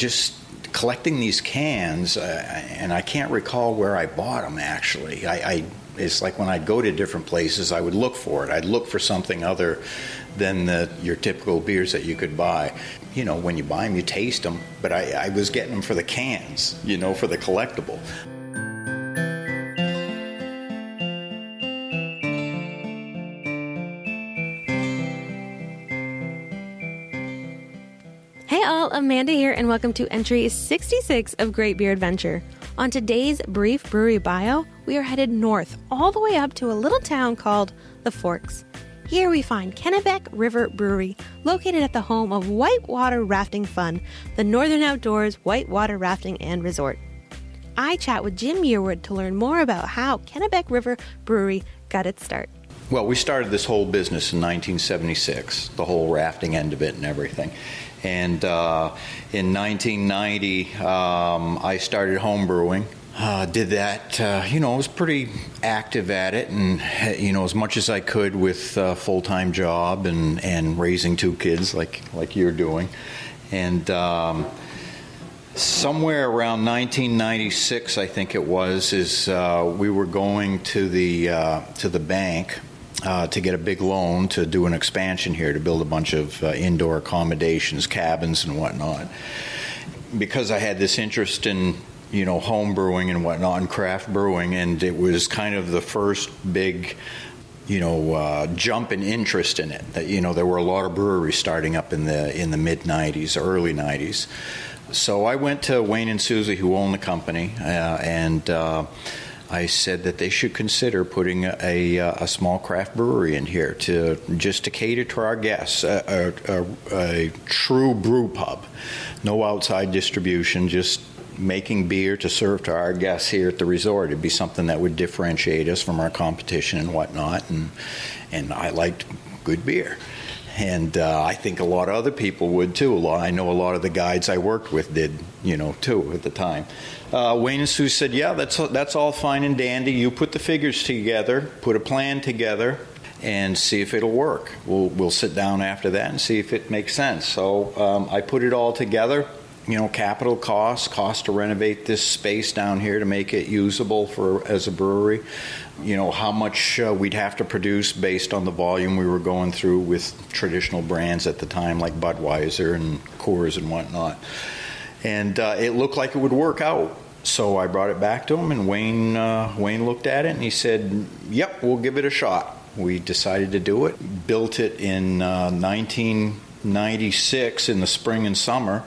just collecting these cans, and I can't recall where I bought them, actually. It's like when I'd go to different places, I would look for it. I'd look for something other than your typical beers that you could buy. You know, when you buy them, you taste them, but I was getting them for the cans, you know, for the collectible. Hey all, Amanda here, and welcome to entry 66 of Great Beer Adventure. On today's brief brewery bio, we are headed north all the way up to a little town called the Forks. Here we find Kennebec River Brewery, located at the home of Whitewater Rafting Fun, the Northern Outdoors Whitewater Rafting and Resort. I chat with Jim Yearwood to learn more about how Kennebec River Brewery got its start. Well, we started this whole business in 1976, the whole rafting end of it and everything. And in 1990, I started home brewing. Did that, I was pretty active at it, and, as much as I could with a full-time job and raising two kids like you're doing. And somewhere around 1996, I think it was, we were going to the bank to get a big loan to do an expansion here, to build a bunch of indoor accommodations, cabins and whatnot. Because I had this interest in, home brewing and whatnot, and craft brewing, and it was kind of the first big, jump in interest in it. There were a lot of breweries starting up in the mid-'90s, early '90s. So I went to Wayne and Susie, who own the company, and I said that they should consider putting a small craft brewery in here to cater to our guests, a true brew pub, no outside distribution, just making beer to serve to our guests here at the resort. It'd be something that would differentiate us from our competition and whatnot, and I liked good beer. And I think a lot of other people would too. I know a lot of the guides I worked with did, too, at the time. Wayne and Sue said, yeah, that's all fine and dandy. You put the figures together, put a plan together, and see if it'll work. We'll sit down after that and see if it makes sense. So I put it all together. Capital cost to renovate this space down here to make it usable as a brewery. How much we'd have to produce based on the volume we were going through with traditional brands at the time, like Budweiser and Coors and whatnot. And it looked like it would work out. So I brought it back to him, and Wayne looked at it, and he said, yep, we'll give it a shot. We decided to do it. Built it in 1996 in the spring and summer,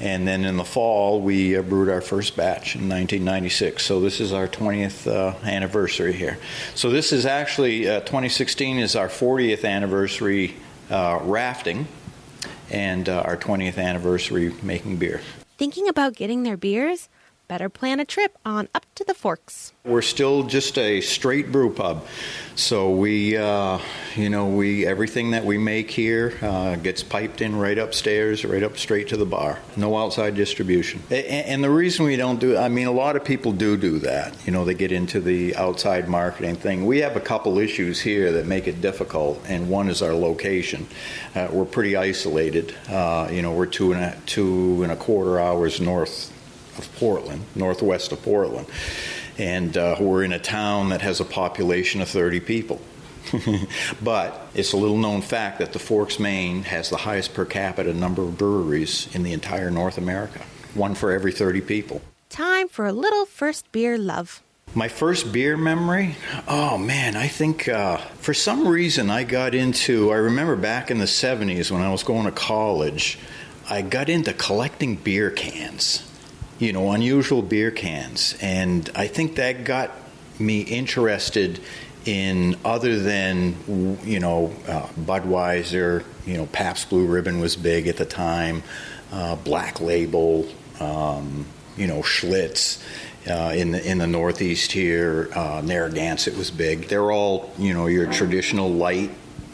and then in the fall we brewed our first batch in 1996. So this is our 20th anniversary here. So this is actually 2016 is our 40th anniversary rafting, and our 20th anniversary making beer. Thinking about getting their beers? Better plan a trip on up to the Forks. We're still just a straight brew pub, so we everything that we make here gets piped in right upstairs, right up straight to the bar. No outside distribution. And the reason we don't do it, a lot of people do that. They get into the outside marketing thing. We have a couple issues here that make it difficult, and one is our location. We're pretty isolated. We're two and a quarter hours northwest of Portland, and we're in a town that has a population of 30 people. But it's a little known fact that the Forks, Maine has the highest per capita number of breweries in the entire North America, one for every 30 people. Time for a little first beer love. My first beer memory? Oh man, I think for some reason I remember back in the 70s when I was going to college, I got into collecting beer cans. Unusual beer cans. And I think that got me interested in other than, Budweiser, Pabst Blue Ribbon was big at the time, Black Label, Schlitz. In the Northeast here, Narragansett was big. They're all, your traditional light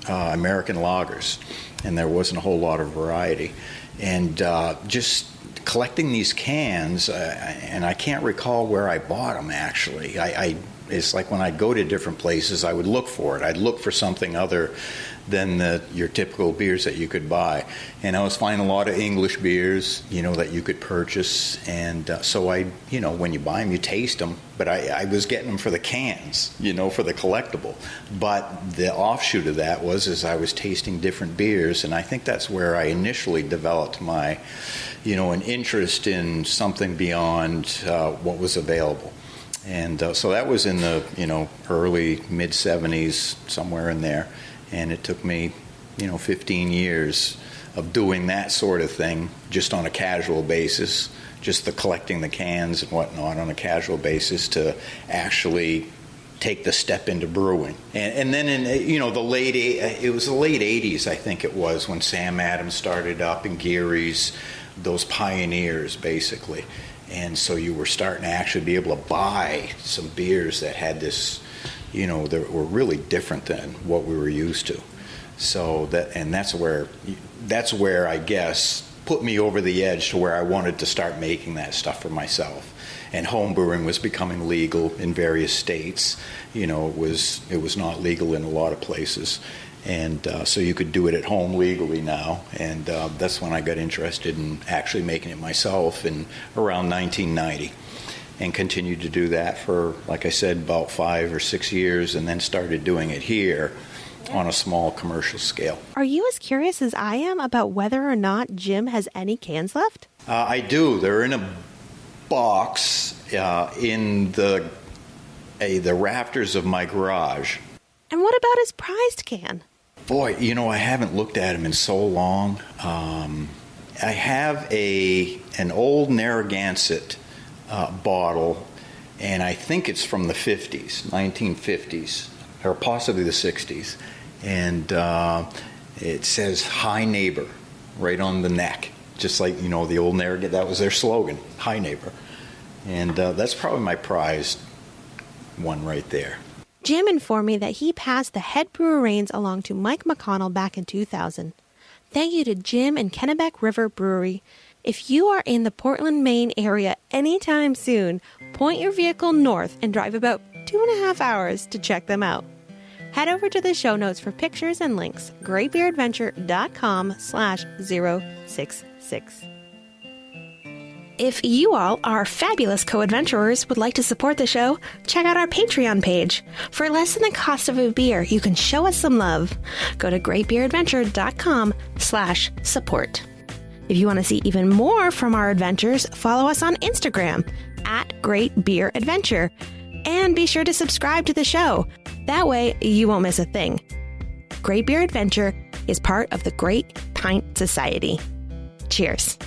American lagers, and there wasn't a whole lot of variety. And just collecting these cans, and I can't recall where I bought them, actually. it's like when I go to different places, I would look for it. I'd look for something other than your typical beers that you could buy. And I was finding a lot of English beers, that you could purchase. And so when you buy them, you taste them. But I was getting them for the cans, for the collectible. But the offshoot of that was I was tasting different beers. And I think that's where I initially developed my, an interest in something beyond what was available. And so that was in the, early, mid-'70s, somewhere in there. And it took me, 15 years of doing that sort of thing just on a casual basis, just collecting the cans and whatnot on a casual basis to actually take the step into brewing. And then in, the late 80s, I think it was, when Sam Adams started up and Geary's, those pioneers, basically. And so you were starting to actually be able to buy some beers that had this, that were really different than what we were used to. So that's where I guess put me over the edge to where I wanted to start making that stuff for myself. And home brewing was becoming legal in various states. It was not legal in a lot of places. And so you could do it at home legally now. And that's when I got interested in actually making it myself in around 1990. And continued to do that for, like I said, about 5 or 6 years, and then started doing it here on a small commercial scale. Are you as curious as I am about whether or not Jim has any cans left? I do. They're in a box in the rafters of my garage. And what about his prized can? Boy, I haven't looked at him in so long. I have an old Narragansett bottle, and I think it's from the 50s, 1950s, or possibly the 60s. And it says "Hi Neighbor" right on the neck, just like, the old Narragansett. That was their slogan, "Hi Neighbor." And that's probably my prized one right there. Jim informed me that he passed the head brewer reins along to Mike McConnell back in 2000. Thank you to Jim and Kennebec River Brewery. If you are in the Portland, Maine area anytime soon, point your vehicle north and drive about 2.5 hours to check them out. Head over to the show notes for pictures and links, greatbeeradventure.com/066. If you all, our fabulous co-adventurers, would like to support the show, check out our Patreon page. For less than the cost of a beer, you can show us some love. Go to greatbeeradventure.com/support. If you want to see even more from our adventures, follow us on Instagram @GreatBeerAdventure. And be sure to subscribe to the show. That way, you won't miss a thing. Great Beer Adventure is part of the Great Pint Society. Cheers.